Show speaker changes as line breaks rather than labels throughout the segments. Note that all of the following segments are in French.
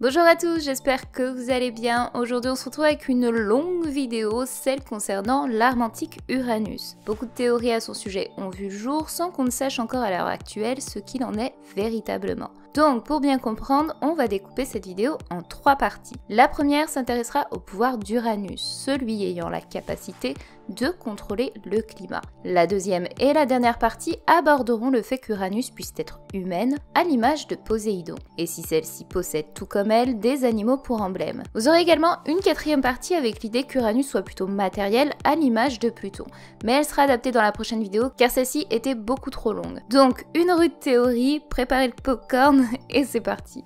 Bonjour à tous, j'espère que vous allez bien. Aujourd'hui on se retrouve avec une longue vidéo, celle concernant l'arme antique Uranus. Beaucoup de théories à son sujet ont vu le jour sans qu'on ne sache encore à l'heure actuelle ce qu'il en est véritablement. Donc pour bien comprendre, on va découper cette vidéo en 3 parties. La première s'intéressera au pouvoir d'Uranus, celui ayant la capacité de contrôler le climat. La deuxième et la dernière partie aborderont le fait qu'Uranus puisse être humaine, à l'image de Poséidon, et si celle-ci possède tout comme elle des animaux pour emblème. Vous aurez également une 4e partie avec l'idée qu'Uranus soit plutôt matériel, à l'image de Pluton, mais elle sera adaptée dans la prochaine vidéo car celle-ci était beaucoup trop longue. Donc une rude théorie, préparez le popcorn et c'est parti.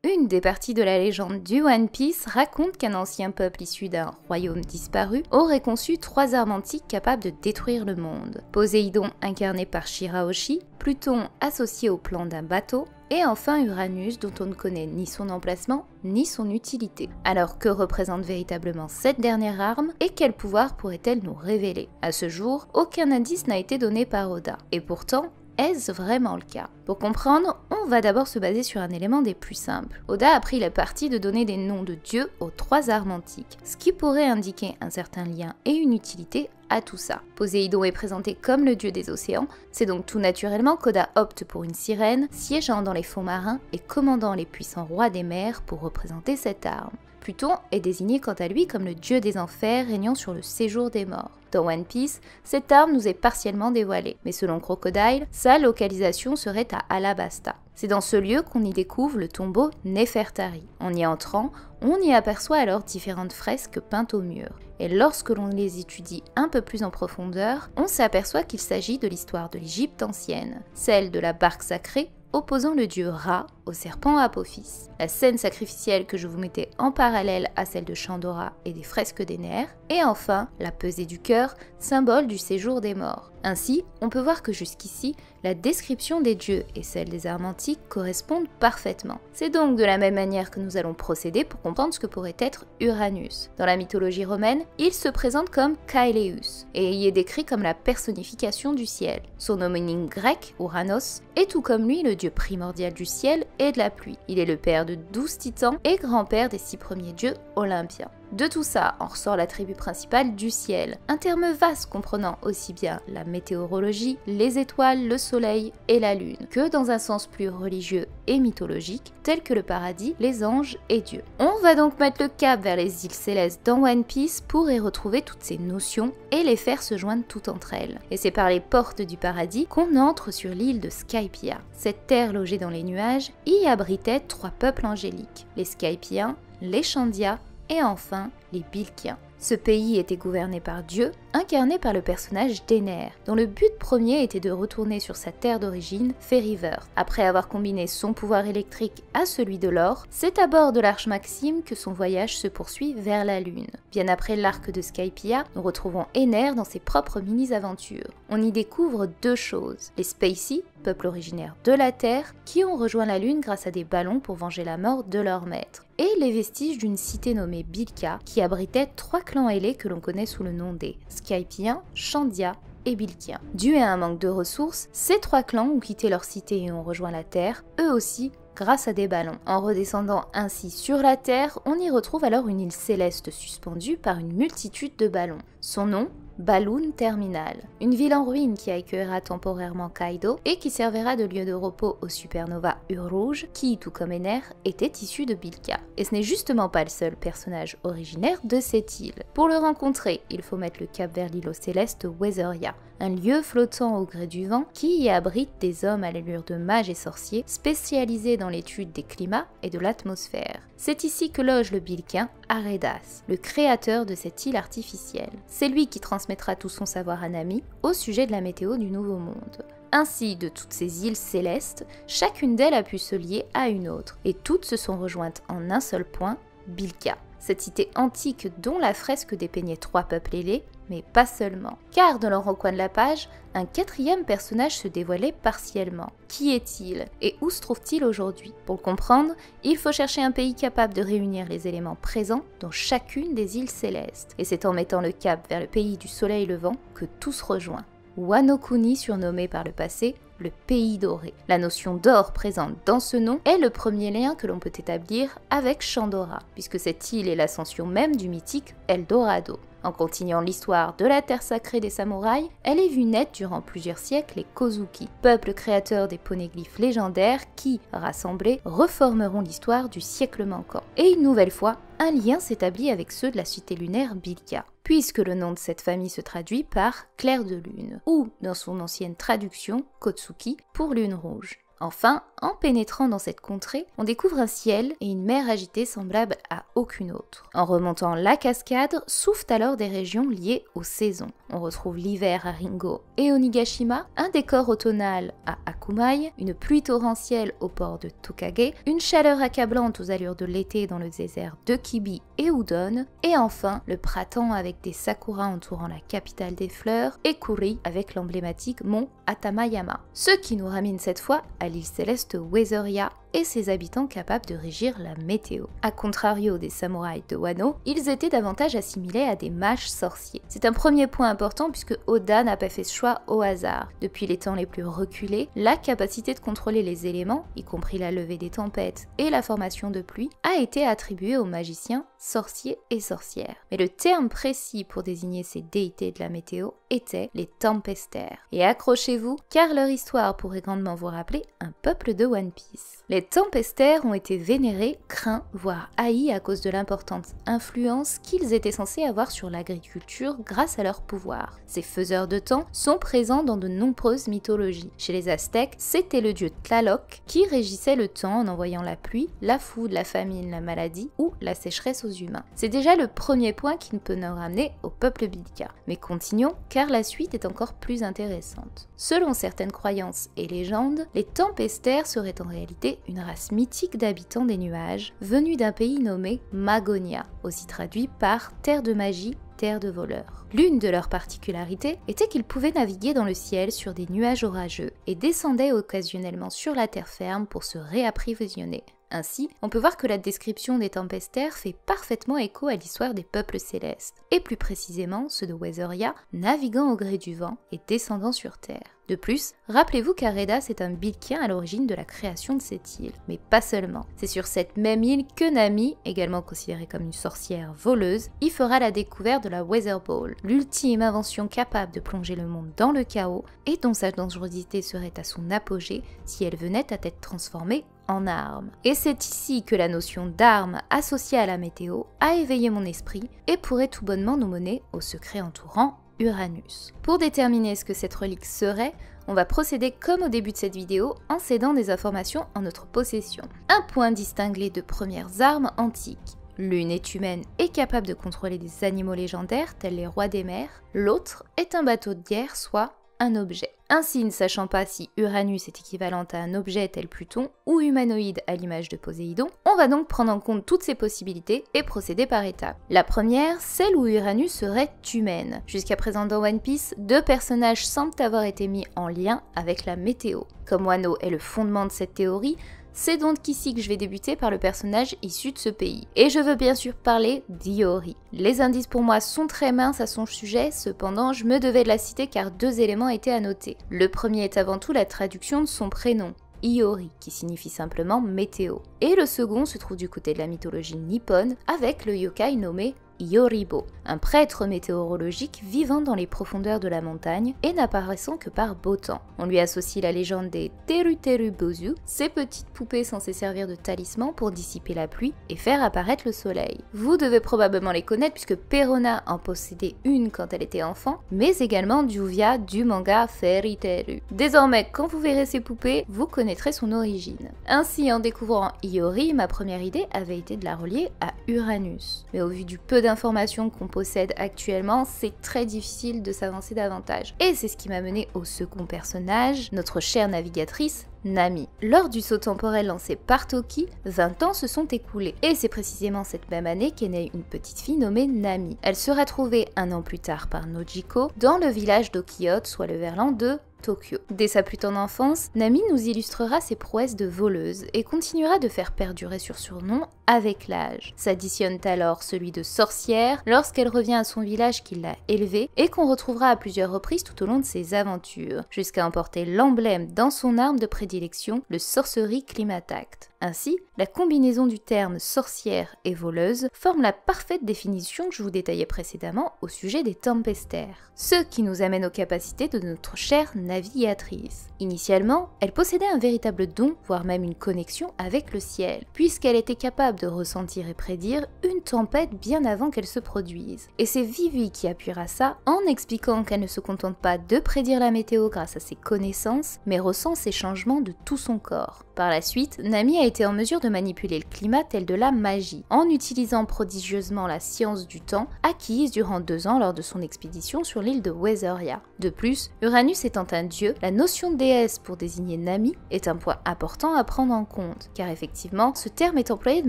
Une des parties de la légende du One Piece raconte qu'un ancien peuple issu d'un royaume disparu aurait conçu 3 armes antiques capables de détruire le monde. Poséidon incarné par Shirahoshi, Pluton associé au plan d'un bateau, et enfin Uranus dont on ne connaît ni son emplacement ni son utilité. Alors que représente véritablement cette dernière arme et quel pouvoir pourrait-elle nous révéler? À ce jour, aucun indice n'a été donné par Oda. Et pourtant, est-ce vraiment le cas? Pour comprendre, on va d'abord se baser sur un élément des plus simples. Oda a pris la partie de donner des noms de dieux aux 3 armes antiques, ce qui pourrait indiquer un certain lien et une utilité à tout ça. Poséidon est présenté comme le dieu des océans, c'est donc tout naturellement qu'Oda opte pour une sirène, siégeant dans les fonds marins et commandant les puissants rois des mers pour représenter cette arme. Pluton est désigné quant à lui comme le dieu des enfers régnant sur le séjour des morts. Dans One Piece, cette arme nous est partiellement dévoilée, mais selon Crocodile, sa localisation serait à Alabasta. C'est dans ce lieu qu'on y découvre le tombeau Néfertari. En y entrant, on y aperçoit alors différentes fresques peintes au mur. Et lorsque l'on les étudie un peu plus en profondeur, on s'aperçoit qu'il s'agit de l'histoire de l'Égypte ancienne, celle de la barque sacrée opposant le dieu Ra au serpent Apophis. La scène sacrificielle que je vous mettais en parallèle à celle de Chandora et des fresques des nerfs, et enfin la pesée du cœur, symbole du séjour des morts. Ainsi, on peut voir que jusqu'ici, la description des dieux et celle des armes antiques correspondent parfaitement. C'est donc de la même manière que nous allons procéder pour comprendre ce que pourrait être Uranus. Dans la mythologie romaine, il se présente comme Caeleus, et y est décrit comme la personnification du ciel. Son homonyme grec, Uranos, est tout comme lui le dieu primordial du ciel et de la pluie. Il est le père de 12 titans et grand-père des 6 premiers dieux olympiens. De tout ça, en ressort l'attribut principal du ciel, un terme vaste comprenant aussi bien la météorologie, les étoiles, le soleil et la lune, que dans un sens plus religieux et mythologique, tel que le paradis, les anges et Dieu. On va donc mettre le cap vers les îles célestes dans One Piece pour y retrouver toutes ces notions et les faire se joindre toutes entre elles. Et c'est par les portes du paradis qu'on entre sur l'île de Skypiea. Cette terre logée dans les nuages y abritait 3 peuples angéliques, les Skypiens, les Chandia et enfin les Bilkiens. Ce pays était gouverné par Dieu, incarné par le personnage d'Ener, dont le but premier était de retourner sur sa terre d'origine, Ferryverse. Après avoir combiné son pouvoir électrique à celui de l'or, c'est à bord de l'Arche Maxime que son voyage se poursuit vers la Lune. Bien après l'arc de Skypiea, nous retrouvons Ener dans ses propres mini-aventures. On y découvre 2 choses. Les Spacey, peuple originaire de la Terre, qui ont rejoint la Lune grâce à des ballons pour venger la mort de leur maître. Et les vestiges d'une cité nommée Bilka, qui abritait 3 clans ailés que l'on connaît sous le nom des Skypiens, Chandia et Bilkiens. Dû à un manque de ressources, ces 3 clans ont quitté leur cité et ont rejoint la Terre, eux aussi grâce à des ballons. En redescendant ainsi sur la Terre, on y retrouve alors une île céleste suspendue par une multitude de ballons. Son nom, Balloon Terminal, une ville en ruine qui accueillera temporairement Kaido et qui servira de lieu de repos aux supernovas Ur-Rouge qui, tout comme Ener, était issu de Bilka. Et ce n'est justement pas le seul personnage originaire de cette île. Pour le rencontrer, il faut mettre le cap vers l'îlot céleste Weatheria, un lieu flottant au gré du vent qui y abrite des hommes à l'allure de mages et sorciers spécialisés dans l'étude des climats et de l'atmosphère. C'est ici que loge le Bilkien Aredas, le créateur de cette île artificielle. C'est lui qui transmettra tout son savoir à Nami au sujet de la météo du Nouveau Monde. Ainsi, de toutes ces îles célestes, chacune d'elles a pu se lier à une autre, et toutes se sont rejointes en un seul point, Bilka. Cette cité antique dont la fresque dépeignait 3 peuples ailés, mais pas seulement. Car dans le recoin de la page, un 4e personnage se dévoilait partiellement. Qui est-il et où se trouve-t-il aujourd'hui? Pour le comprendre, il faut chercher un pays capable de réunir les éléments présents dans chacune des îles célestes. Et c'est en mettant le cap vers le pays du soleil levant que tout se rejoint. Wano Kuni, surnommé par le passé le pays doré. La notion d'or présente dans ce nom est le premier lien que l'on peut établir avec Chandora, puisque cette île est l'ascension même du mythique Eldorado. En continuant l'histoire de la terre sacrée des samouraïs, elle est vue naître durant plusieurs siècles les Kozuki, peuple créateur des poneglyphes légendaires qui, rassemblés, reformeront l'histoire du siècle manquant. Et une nouvelle fois, un lien s'établit avec ceux de la cité lunaire Bilka, puisque le nom de cette famille se traduit par clair de lune, ou, dans son ancienne traduction, Kotsuki, pour lune rouge. Enfin, en pénétrant dans cette contrée, on découvre un ciel et une mer agitée semblable à aucune autre. En remontant la cascade, s'ouvrent alors des régions liées aux saisons. On retrouve l'hiver à Ringo et Onigashima, un décor automnal à Akumai, une pluie torrentielle au port de Tokage, une chaleur accablante aux allures de l'été dans le désert de Kibi et Udon, et enfin le printemps avec des sakuras entourant la capitale des fleurs, et Kuri avec l'emblématique mont Atamayama. Ce qui nous ramène cette fois à l'île céleste Weatheria et ses habitants capables de régir la météo. A contrario des samouraïs de Wano, ils étaient davantage assimilés à des mages sorciers. C'est un premier point important puisque Oda n'a pas fait ce choix au hasard. Depuis les temps les plus reculés, la capacité de contrôler les éléments, y compris la levée des tempêtes et la formation de pluie, a été attribuée aux magiciens, sorciers et sorcières. Mais le terme précis pour désigner ces déités de la météo était les tempestères. Et accrochez-vous, car leur histoire pourrait grandement vous rappeler un peuple de One Piece. Les tempestères ont été vénérés, craints, voire haïs à cause de l'importante influence qu'ils étaient censés avoir sur l'agriculture grâce à leur pouvoir. Ces faiseurs de temps sont présents dans de nombreuses mythologies. Chez les Aztèques, c'était le dieu Tlaloc qui régissait le temps en envoyant la pluie, la foudre, la famine, la maladie ou la sécheresse aux humains. C'est déjà le premier point qui peut nous ramener au peuple Bilka. Mais continuons, car la suite est encore plus intéressante. Selon certaines croyances et légendes, les tempestères seraient en réalité une race mythique d'habitants des nuages, venus d'un pays nommé Magonia, aussi traduit par terre de magie, terre de voleurs. L'une de leurs particularités était qu'ils pouvaient naviguer dans le ciel sur des nuages orageux et descendaient occasionnellement sur la terre ferme pour se réapprovisionner. Ainsi, on peut voir que la description des tempestères fait parfaitement écho à l'histoire des peuples célestes, et plus précisément ceux de Weatheria, naviguant au gré du vent et descendant sur Terre. De plus, rappelez-vous qu'Areda c'est un Bilkien à l'origine de la création de cette île, mais pas seulement. C'est sur cette même île que Nami, également considérée comme une sorcière voleuse, y fera la découverte de la Weather Ball, l'ultime invention capable de plonger le monde dans le chaos et dont sa dangerosité serait à son apogée si elle venait à être transformée en arme. Et c'est ici que la notion d'arme associée à la météo a éveillé mon esprit et pourrait tout bonnement nous mener au secret entourant Uranus. Pour déterminer ce que cette relique serait, on va procéder comme au début de cette vidéo en cédant des informations en notre possession. Un point distingue les deux premières armes antiques. L'une est humaine et capable de contrôler des animaux légendaires tels les rois des mers, l'autre est un bateau de guerre, soit un objet. Ainsi, ne sachant pas si Uranus est équivalente à un objet tel Pluton ou humanoïde à l'image de Poséidon, on va donc prendre en compte toutes ces possibilités et procéder par étapes. La première, celle où Uranus serait humaine. Jusqu'à présent dans One Piece, deux personnages semblent avoir été mis en lien avec la météo. Comme Wano est le fondement de cette théorie, c'est donc ici que je vais débuter par le personnage issu de ce pays. Et je veux bien sûr parler d'Iori. Les indices pour moi sont très minces à son sujet, cependant je me devais de la citer car deux éléments étaient à noter. Le premier est avant tout la traduction de son prénom, Iori, qui signifie simplement météo. Et le second se trouve du côté de la mythologie nippone, avec le yokai nommé Yoribo, un prêtre météorologique vivant dans les profondeurs de la montagne et n'apparaissant que par beau temps. On lui associe la légende des Teru Teru Bozu, ces petites poupées censées servir de talisman pour dissiper la pluie et faire apparaître le soleil. Vous devez probablement les connaître puisque Perona en possédait une quand elle était enfant, mais également Juvia du manga Fairy Tail. Désormais, quand vous verrez ces poupées, vous connaîtrez son origine. Ainsi, en découvrant Iori, ma première idée avait été de la relier à Uranus. Mais au vu du peu d'informations qu'on possède actuellement, c'est très difficile de s'avancer davantage. Et c'est ce qui m'a mené au second personnage, notre chère navigatrice, Nami. Lors du saut temporel lancé par Toki, 20 ans se sont écoulés. Et c'est précisément cette même année qu'est née une petite fille nommée Nami. Elle sera trouvée un an plus tard par Nojiko dans le village d'Okiyot, soit le verlan de Tokyo. Dès sa plus tendre enfance, Nami nous illustrera ses prouesses de voleuse et continuera de faire perdurer ce surnom avec l'âge. S'additionne alors celui de sorcière lorsqu'elle revient à son village qui l'a élevée et qu'on retrouvera à plusieurs reprises tout au long de ses aventures, jusqu'à emporter l'emblème dans son arme de prédilection, le Sorcery Climatact. Ainsi, la combinaison du terme sorcière et voleuse forme la parfaite définition que je vous détaillais précédemment au sujet des tempestaires. Ce qui nous amène aux capacités de notre chère navigatrice. Initialement, elle possédait un véritable don, voire même une connexion avec le ciel, puisqu'elle était capable de ressentir et prédire une tempête bien avant qu'elle se produise. Et c'est Vivi qui appuiera ça en expliquant qu'elle ne se contente pas de prédire la météo grâce à ses connaissances, mais ressent ces changements de tout son corps. Par la suite, Nami a été en mesure de manipuler le climat tel de la magie, en utilisant prodigieusement la science du temps acquise durant 2 ans lors de son expédition sur l'île de Wetheria. De plus, Uranus étant un dieu, la notion de déesse pour désigner Nami est un point important à prendre en compte, car effectivement, ce terme est employé de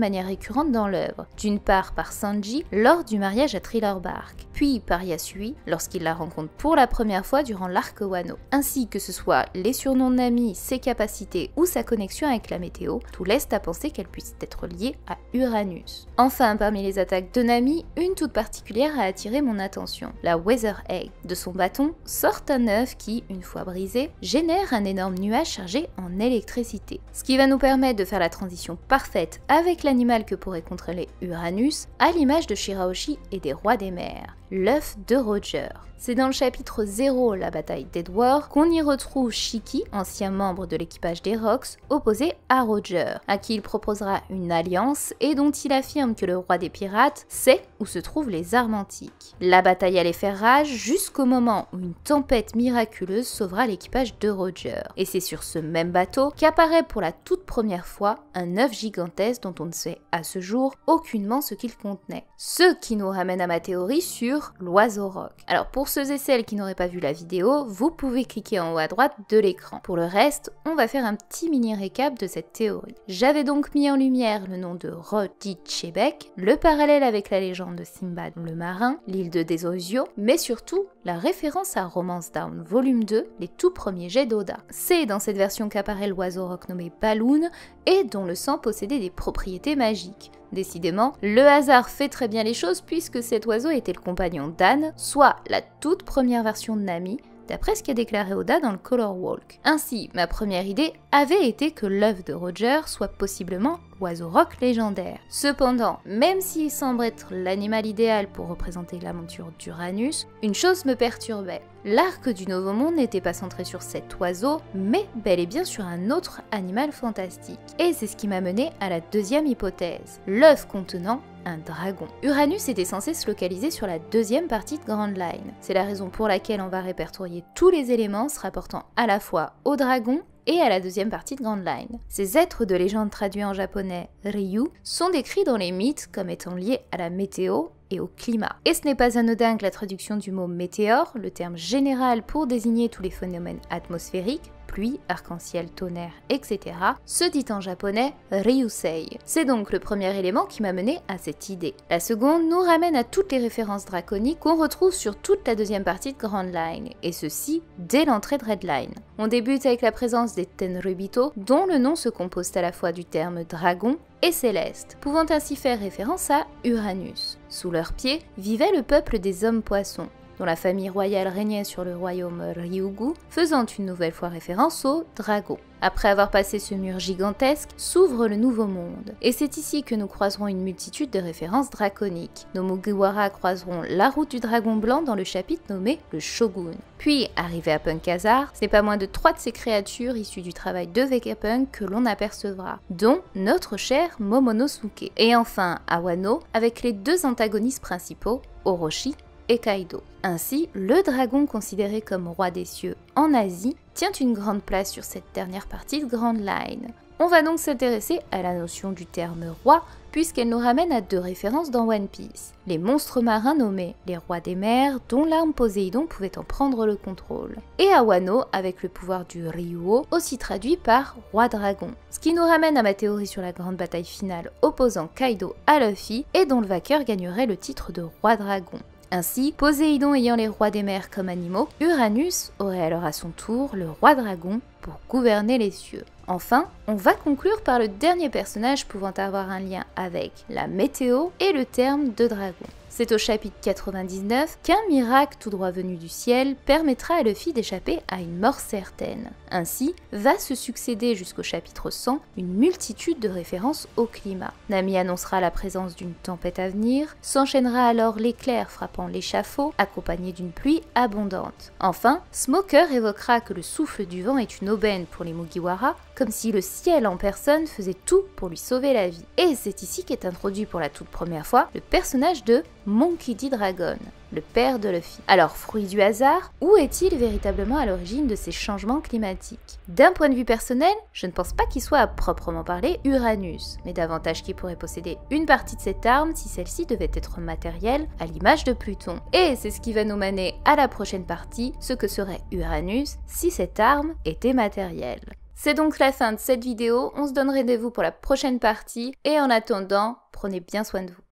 manière récurrente dans l'œuvre, d'une part par Sanji lors du mariage à Thriller Bark, puis par Yasui lorsqu'il la rencontre pour la première fois durant l'arc Wano. Ainsi que ce soit les surnoms de Nami, ses capacités ou sa connexion avec la météo, tout laisse à penser qu'elle puisse être liée à Uranus. Enfin, parmi les attaques de Nami, une toute particulière a attiré mon attention, la Weather Egg. De son bâton sort un œuf qui, une fois brisé, génère un énorme nuage chargé en électricité. Ce qui va nous permettre de faire la transition parfaite avec l'animal que pourrait contrôler Uranus, à l'image de Shirahoshi et des rois des mers, l'œuf de Roger. C'est dans le chapitre 0, la bataille d'Edward, qu'on y retrouve Shiki, ancien membre de l'équipage des Rocks, opposé à Roger, à qui il proposera une alliance et dont il affirme que le roi des pirates sait où se trouvent les armes antiques. La bataille allait faire rage jusqu'au moment où une tempête miraculeuse sauvera l'équipage de Roger. Et c'est sur ce même bateau qu'apparaît pour la toute première fois un œuf gigantesque dont on ne sait à ce jour aucunement ce qu'il contenait. Ce qui nous ramène à ma théorie sur l'oiseau roc. Alors pour ceux et celles qui n'auraient pas vu la vidéo, vous pouvez cliquer en haut à droite de l'écran. Pour le reste, on va faire un petit mini récap de cette théorie. J'avais donc mis en lumière le nom de Rodi Chebek, le parallèle avec la légende de Simbad le marin, l'île de Desozio, mais surtout la référence à Romance Down volume 2, les tout premiers jets d'Oda. C'est dans cette version qu'apparaît l'oiseau roc nommé Balloon et dont le sang possédait des propriétés magiques. Décidément, le hasard fait très bien les choses puisque cet oiseau était le compagnon d'Anne, soit la toute première version de Nami, d'après ce qu'a déclaré Oda dans le Color Walk. Ainsi, ma première idée avait été que l'œuf de Roger soit possiblement l'oiseau roc légendaire. Cependant, même s'il semble être l'animal idéal pour représenter la monture d'Uranus, une chose me perturbait. L'arc du Nouveau Monde n'était pas centré sur cet oiseau, mais bel et bien sur un autre animal fantastique. Et c'est ce qui m'a mené à la deuxième hypothèse, l'œuf contenant un dragon. Uranus était censé se localiser sur la deuxième partie de Grand Line. C'est la raison pour laquelle on va répertorier tous les éléments se rapportant à la fois au dragon et à la deuxième partie de Grand Line. Ces êtres de légende traduits en japonais Ryu sont décrits dans les mythes comme étant liés à la météo et au climat. Et ce n'est pas anodin que la traduction du mot météore, le terme général pour désigner tous les phénomènes atmosphériques, pluie, arc-en-ciel, tonnerre, etc., se dit en japonais Ryusei. C'est donc le premier élément qui m'a mené à cette idée. La seconde nous ramène à toutes les références draconiques qu'on retrouve sur toute la deuxième partie de Grand Line, et ceci dès l'entrée de Red Line. On débute avec la présence des Tenryubito, dont le nom se compose à la fois du terme dragon et céleste, pouvant ainsi faire référence à Uranus. Sous leurs pieds vivait le peuple des hommes-poissons, dont la famille royale régnait sur le royaume Ryugu, faisant une nouvelle fois référence aux dragons. Après avoir passé ce mur gigantesque, s'ouvre le Nouveau Monde. Et c'est ici que nous croiserons une multitude de références draconiques. Nos Mugiwara croiseront la route du dragon blanc dans le chapitre nommé le Shogun. Puis, arrivé à Punk Hazard, ce n'est pas moins de 3 de ces créatures issues du travail de Vegapunk que l'on apercevra, dont notre cher Momonosuke. Et enfin, à Wano, avec les 2 antagonistes principaux, Orochi et Kaido. Ainsi, le dragon considéré comme roi des cieux en Asie tient une grande place sur cette dernière partie de Grand Line. On va donc s'intéresser à la notion du terme roi puisqu'elle nous ramène à 2 références dans One Piece. Les monstres marins nommés les rois des mers dont l'arme Poséidon pouvait en prendre le contrôle. Et à Wano avec le pouvoir du Ryuo, aussi traduit par roi dragon. Ce qui nous ramène à ma théorie sur la grande bataille finale opposant Kaido à Luffy et dont le vainqueur gagnerait le titre de roi dragon. Ainsi, Poséidon ayant les rois des mers comme animaux, Uranus aurait alors à son tour le roi dragon pour gouverner les cieux. Enfin, on va conclure par le dernier personnage pouvant avoir un lien avec la météo et le terme de dragon. C'est au chapitre 99 qu'un miracle tout droit venu du ciel permettra à Luffy d'échapper à une mort certaine. Ainsi, va se succéder jusqu'au chapitre 100 une multitude de références au climat. Nami annoncera la présence d'une tempête à venir, s'enchaînera alors l'éclair frappant l'échafaud, accompagné d'une pluie abondante. Enfin, Smoker évoquera que le souffle du vent est une aubaine pour les Mugiwara, comme si le ciel en personne faisait tout pour lui sauver la vie. Et c'est ici qu'est introduit pour la toute première fois le personnage de Monkey D. Dragon, le père de Luffy. Alors, fruit du hasard, où est-il véritablement à l'origine de ces changements climatiques? D'un point de vue personnel, je ne pense pas qu'il soit à proprement parler Uranus, mais davantage qu'il pourrait posséder une partie de cette arme si celle-ci devait être matérielle, à l'image de Pluton. Et c'est ce qui va nous mener à la prochaine partie, ce que serait Uranus si cette arme était matérielle. C'est donc la fin de cette vidéo, on se donne rendez-vous pour la prochaine partie, et en attendant, prenez bien soin de vous.